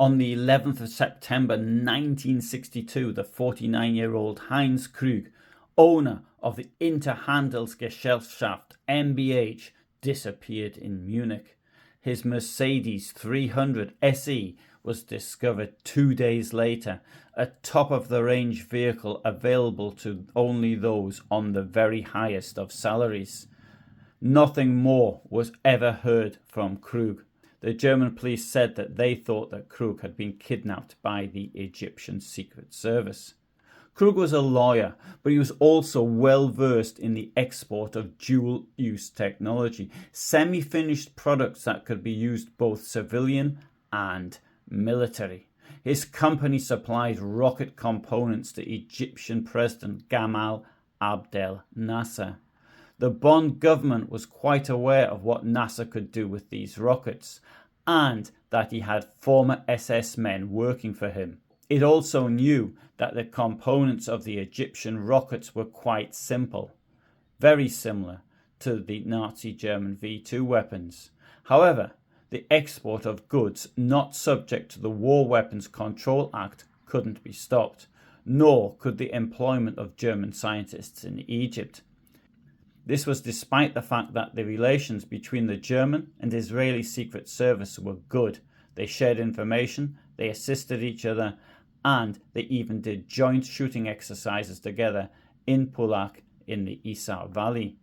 On the 11th of September 1962, the 49-year-old Heinz Krug, owner of the Interhandelsgesellschaft MBH, disappeared in Munich. His Mercedes 300 SE was discovered 2 days later, a top-of-the-range vehicle available to only those on the very highest of salaries. Nothing more was ever heard from Krug. The German police said that they thought that Krug had been kidnapped by the Egyptian Secret Service. Krug was a lawyer, but he was also well versed in the export of dual-use technology, semi-finished products that could be used both civilian and military. His company supplied rocket components to Egyptian President Gamal Abdel Nasser. The Bonn government was quite aware of what Nasser could do with these rockets, and that he had former SS men working for him. It also knew that the components of the Egyptian rockets were quite simple, very similar to the Nazi German V2 weapons. However, the export of goods not subject to the War Weapons Control Act couldn't be stopped, nor could the employment of German scientists in Egypt. This was despite the fact that the relations between the German and Israeli Secret Service were good. They shared information, they assisted each other, and they even did joint shooting exercises together in Pulak in the Isar Valley.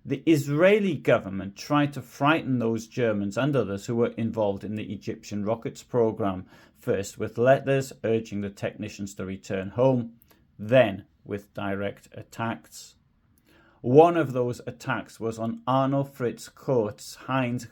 The Israeli government tried to frighten those Germans and others who were involved in the Egyptian rockets program, first with letters urging the technicians to return home, then with direct attacks. One of those attacks was on Arno Fritz Kurz Heinz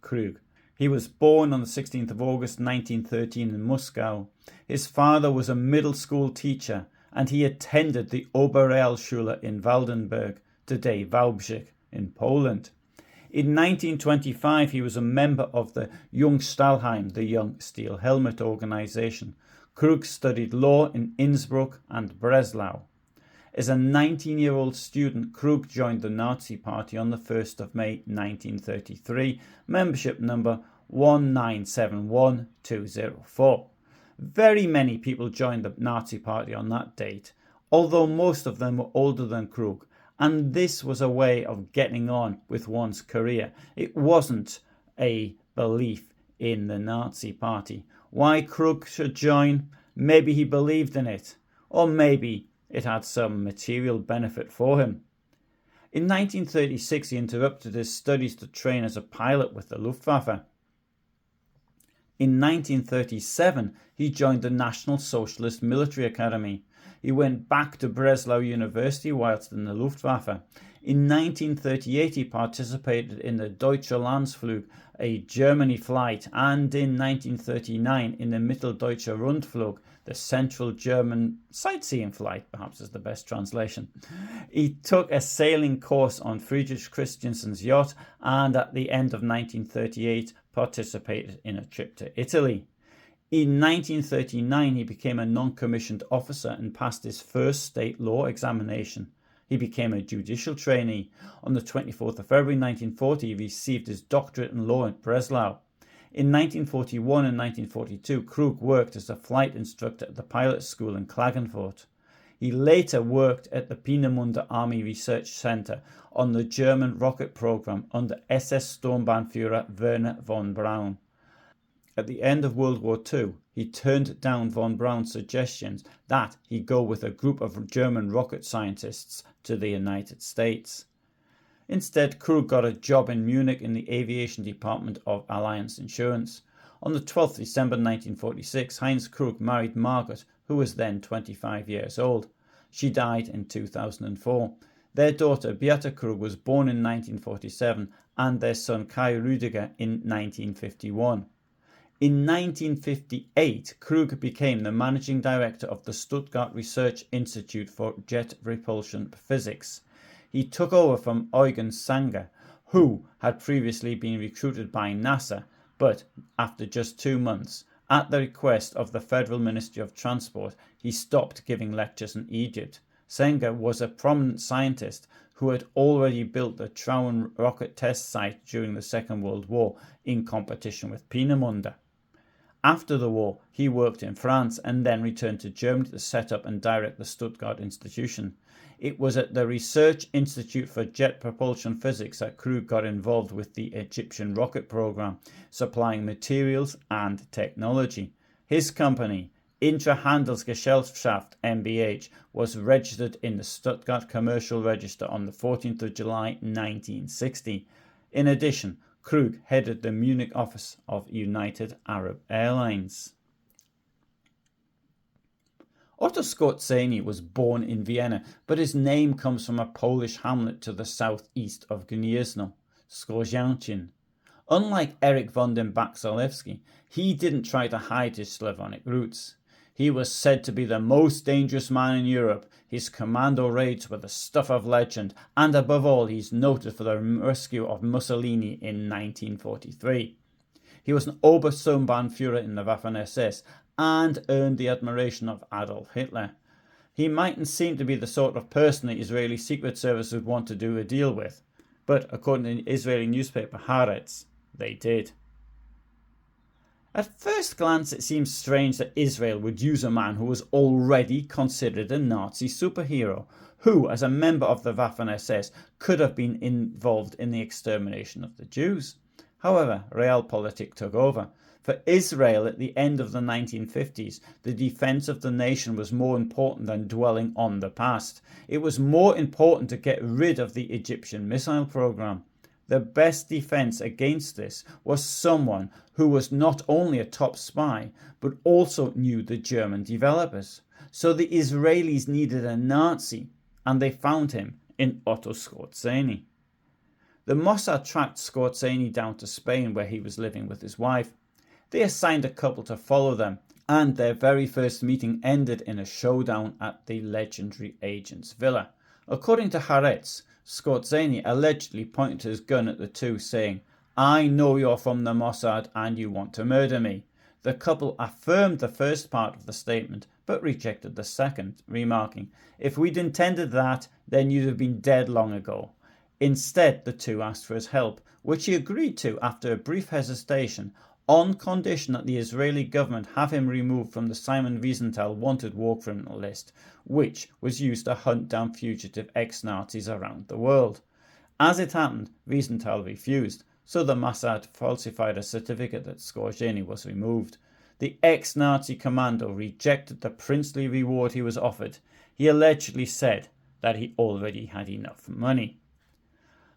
Krug. He was born on the 16th of August 1913 in Moscow. His father was a middle school teacher and he attended the Oberrealschule in Waldenberg, today Wałbrzych, in Poland. In 1925 he was a member of the Jungstahlhelm, the Young Steel Helmet organization. Krug studied law in Innsbruck and Breslau. As a 19-year-old student, Krug joined the Nazi Party on the 1st of May 1933, membership number 1971204. Very many people joined the Nazi Party on that date, although most of them were older than Krug, and this was a way of getting on with one's career. It wasn't a belief in the Nazi Party. Why Krug should join? Maybe he believed in it, or maybe it had some material benefit for him. In 1936, he interrupted his studies to train as a pilot with the Luftwaffe. In 1937, he joined the National Socialist Military Academy. He went back to Breslau University whilst in the Luftwaffe. In 1938, he participated in the Deutsche Landsflug, a Germany flight, and in 1939 in the Mitteldeutsche Rundflug, the Central German sightseeing flight, perhaps is the best translation. He took a sailing course on Friedrich Christiansen's yacht and at the end of 1938 participated in a trip to Italy. In 1939 he became a non-commissioned officer and passed his first state law examination. He became a judicial trainee. On the 24th of February 1940 he received his doctorate in law at Breslau. In 1941 and 1942, Krug worked as a flight instructor at the pilot school in Klagenfurt. He later worked at the Peenemünde Army Research Center on the German rocket program under SS-Sturmbannführer Werner von Braun. At the end of World War II, he turned down von Braun's suggestions that he go with a group of German rocket scientists to the United States. Instead, Krug got a job in Munich in the aviation department of Allianz Insurance. On the 12th of December 1946, Heinz Krug married Margaret, who was then 25 years old. She died in 2004. Their daughter Beate Krug was born in 1947 and their son Kai Rüdiger in 1951. In 1958, Krug became the managing director of the Stuttgart Research Institute for Jet Propulsion Physics. He took over from Eugen Sanger, who had previously been recruited by Nasser, but after just 2 months, at the request of the Federal Ministry of Transport, he stopped giving lectures in Egypt. Sanger was a prominent scientist who had already built the Traun rocket test site during the Second World War in competition with Peenemünde. After the war, he worked in France and then returned to Germany to set up and direct the Stuttgart institution. It was at the Research Institute for Jet Propulsion Physics that Krug got involved with the Egyptian rocket program, supplying materials and technology. His company, Intrahandelsgesellschaft MBH, was registered in the Stuttgart Commercial Register on the 14th of July 1960. In addition, Krug headed the Munich office of United Arab Airlines. Otto Skorzeny was born in Vienna, but his name comes from a Polish hamlet to the southeast of Gniezno, Skorzeny. Unlike Erich von den Bach-Zalewski, he didn't try to hide his Slavonic roots. He was said to be the most dangerous man in Europe. His commando raids were the stuff of legend, and above all, he's noted for the rescue of Mussolini in 1943. He was an Obersturmbannführer in the Waffen-SS and earned the admiration of Adolf Hitler. He mightn't seem to be the sort of person the Israeli Secret Service would want to do a deal with, but according to the Israeli newspaper Haaretz, they did. At first glance, it seems strange that Israel would use a man who was already considered a Nazi superhero, who, as a member of the Waffen-SS, could have been involved in the extermination of the Jews. However, realpolitik took over. For Israel at the end of the 1950s, the defense of the nation was more important than dwelling on the past. It was more important to get rid of the Egyptian missile program. The best defense against this was someone who was not only a top spy, but also knew the German developers. So the Israelis needed a Nazi, and they found him in Otto Skorzeny. The Mossad tracked Skorzeny down to Spain, where he was living with his wife. They assigned a couple to follow them, and their very first meeting ended in a showdown at the legendary agent's villa. According to Haaretz, Skorzeny allegedly pointed his gun at the two, saying, "I know you're from the Mossad and you want to murder me." The couple affirmed the first part of the statement, but rejected the second, remarking, "If we'd intended that, then you'd have been dead long ago." Instead, the two asked for his help, which he agreed to after a brief hesitation, on condition that the Israeli government have him removed from the Simon Wiesenthal wanted war criminal list, which was used to hunt down fugitive ex-Nazis around the world. As it happened, Wiesenthal refused, so the Mossad falsified a certificate that Skorzeny was removed. The ex-Nazi commando rejected the princely reward he was offered. He allegedly said that he already had enough money.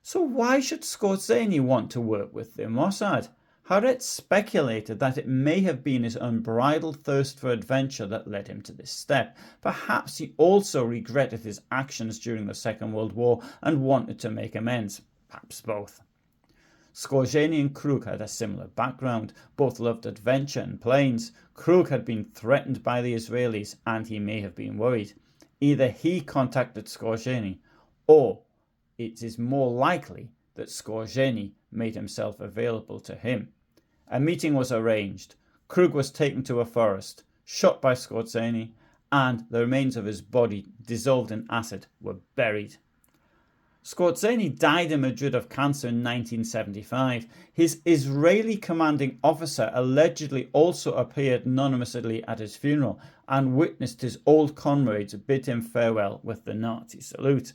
So why should Skorzeny want to work with the Mossad? Haaretz speculated that it may have been his unbridled thirst for adventure that led him to this step. Perhaps he also regretted his actions during the Second World War and wanted to make amends. Perhaps both. Skorzeny and Krug had a similar background. Both loved adventure and planes. Krug had been threatened by the Israelis and he may have been worried. Either he contacted Skorzeny, or it is more likely that Skorzeny made himself available to him. A meeting was arranged. Krug was taken to a forest, shot by Skorzeny, and the remains of his body, dissolved in acid, were buried. Skorzeny died in Madrid of cancer in 1975. His Israeli commanding officer allegedly also appeared anonymously at his funeral and witnessed his old comrades bid him farewell with the Nazi salute.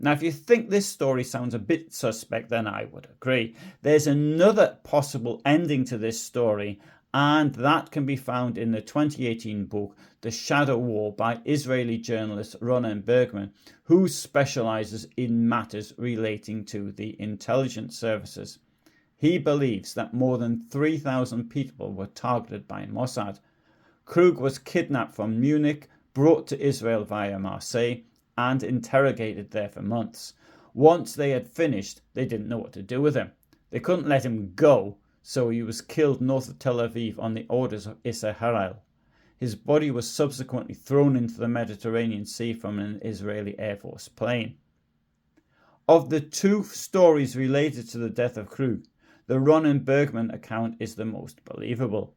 Now, if you think this story sounds a bit suspect, then I would agree. There's another possible ending to this story, and that can be found in the 2018 book, The Shadow War by Israeli journalist Ronen Bergman, who specializes in matters relating to the intelligence services. He believes that more than 3,000 people were targeted by Mossad. Krug was kidnapped from Munich, brought to Israel via Marseille, and interrogated there for months. Once they had finished, they didn't know what to do with him. They couldn't let him go, so he was killed north of Tel Aviv on the orders of Issa Harel. His body was subsequently thrown into the Mediterranean Sea from an Israeli Air Force plane. Of the two stories related to the death of Krug, the Ronen Bergman account is the most believable.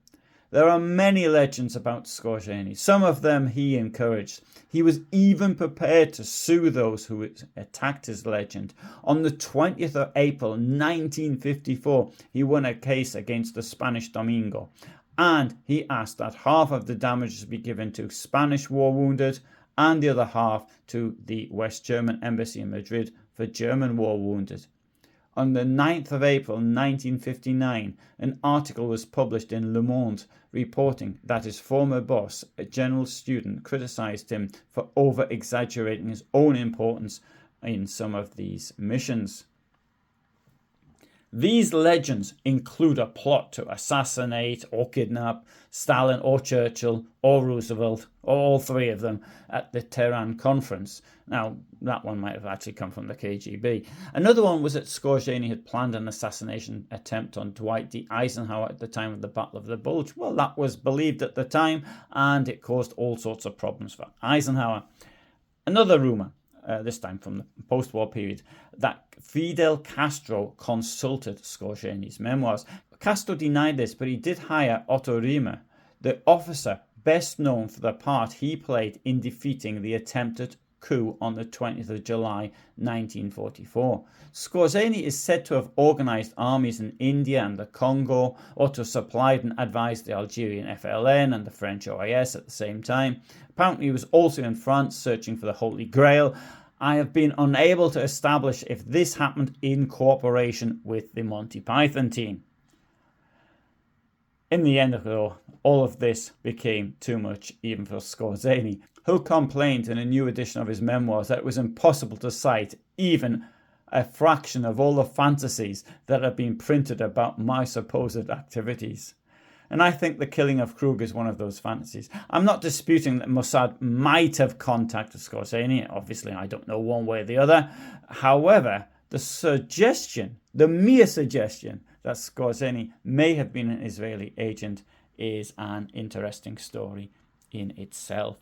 There are many legends about Skorzeny. Some of them he encouraged. He was even prepared to sue those who attacked his legend. On the 20th of April 1954, he won a case against the Spanish Domingo, and he asked that half of the damages be given to Spanish war wounded and the other half to the West German embassy in Madrid for German war wounded. On the 9th of April 1959, an article was published in Le Monde reporting that his former boss, a general student, criticized him for over-exaggerating his own importance in some of these missions. These legends include a plot to assassinate or kidnap Stalin or Churchill or Roosevelt, or all three of them, at the Tehran conference. Now, that one might have actually come from the KGB. Another one was that Skorzeny had planned an assassination attempt on Dwight D. Eisenhower at the time of the Battle of the Bulge. Well, that was believed at the time, and it caused all sorts of problems for Eisenhower. Another rumor, this time from the post-war period, that Fidel Castro consulted Skorzeny's memoirs. Castro denied this, but he did hire Otto Riemer, the officer best known for the part he played in defeating the attempted coup on the 20th of July 1944. Skorzeny is said to have organized armies in India and the Congo, or to have supplied and advised the Algerian FLN and the French OIS at the same time. Apparently he was also in France searching for the Holy Grail. I have been unable to establish if this happened in cooperation with the Monty Python team. In the end, though, all of this became too much even for Skorzeny, who complained in a new edition of his memoirs that it was impossible to cite even a fraction of all the fantasies that have been printed about my supposed activities. And I think the killing of Krug is one of those fantasies. I'm not disputing that Mossad might have contacted Skorzeny. Obviously, I don't know one way or the other. However, the mere suggestion that Skorzeny may have been an Israeli agent is an interesting story in itself.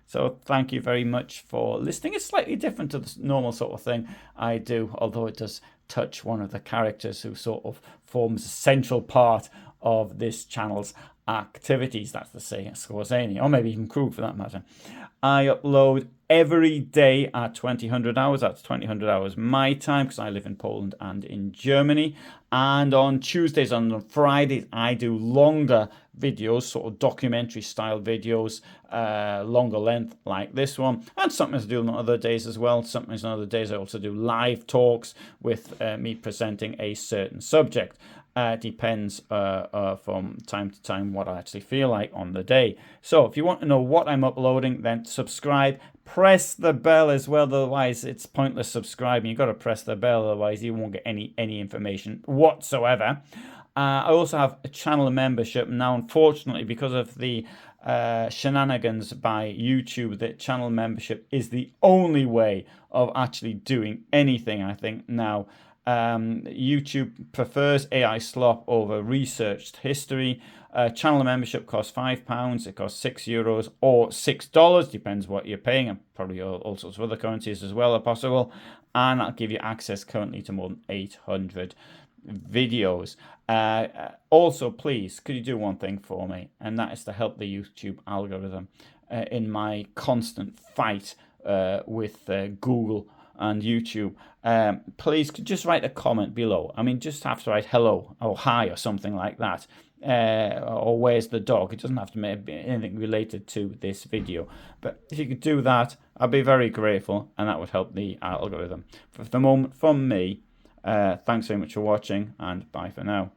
So thank you very much for listening. It's slightly different to the normal sort of thing I do, although it does touch one of the characters who sort of forms a central part of this channel's activities. That's to say, Skorzeny, or maybe even Krug for that matter. I upload every day at 2000 hours. That's 2000 hours my time, because I live in Poland and in Germany. And on Tuesdays and on Fridays, I do longer videos, sort of documentary style videos, longer length like this one. And sometimes I do on other days as well. Sometimes on other days I also do live talks with me presenting a certain subject. Depends from time to time what I actually feel like on the day. So if you want to know what I'm uploading, then subscribe. Press the bell as well, otherwise it's pointless subscribing. You've got to press the bell, otherwise you won't get any information whatsoever. I also have a channel membership now. Unfortunately, because of the shenanigans by YouTube, that channel membership is the only way of actually doing anything, I think, now. YouTube prefers AI slop over researched history. Channel membership costs £5, it costs €6 or $6, depends what you're paying, and probably all sorts of other currencies as well are possible. And that'll give you access currently to more than 800 videos. Also, please, could you do one thing for me, and that is to help the YouTube algorithm in my constant fight with Google and YouTube. Please just write a comment below. I mean, just have to write hello or hi or something like that, or where's the dog. It doesn't have to be anything related to this video, but if you could do that, I'd be very grateful, and that would help the algorithm. For the moment, from me, thanks very much for watching, and bye for now.